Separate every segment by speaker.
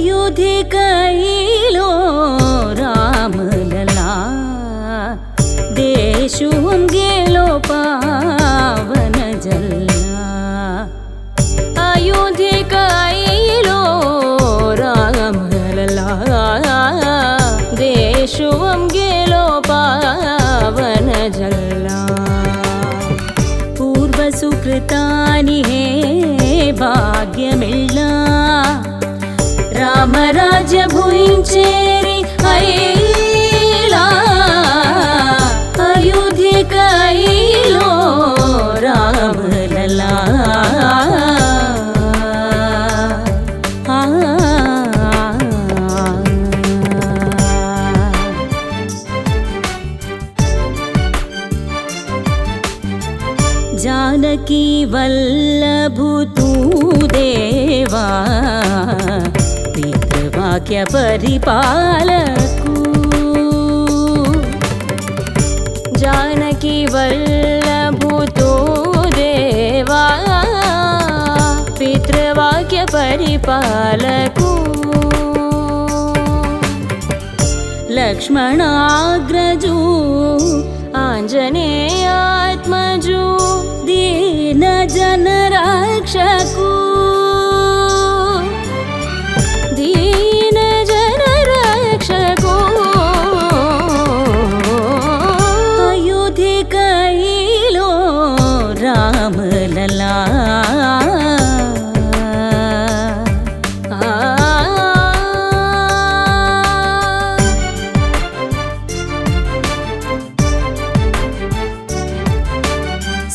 Speaker 1: अयोध्येकैलो रामलला देशुं गेलो पावन जल्ला अयोध्येकैलो रामलला देशुं गेलो पावन जल्ला पूर्वसुकृतानि हे भाग्यमिल्ला रामराज्य भुइंचेरि ऐला अयोध्येकैलो रामलला जानकी वल्लभु तू देवा पितृवाक्य परिपालकु जानकी वल्लभु तू देवा पितृवाक्य परिपालकु लक्ष्मणाग्रजु आंजनेयात्मजु दीन जन रक्षकु दीन जन रक्षकु अयोध्येकैलो रामलला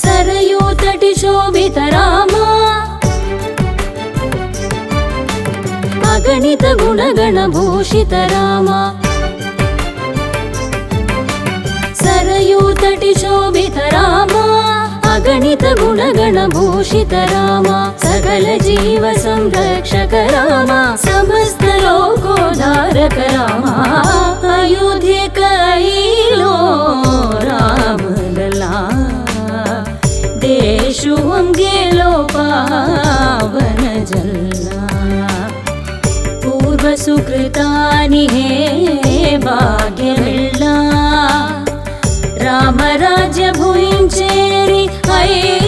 Speaker 1: सरयूतटि शोभित रामा अगणित गुणगण भूषित रामा सरयूतटि शोभित रामा अगणित गुणगण भूषित रामा सकल जीव संरक्षक रामा समस्त लोकोद्धारक रामा अयोध्येकैलो रामलला देशुं गेलो पावन जल्ला पूर्वसुकृतानि हे भाग्यमिल्ला रामराज्य भुइंचेरि ऐला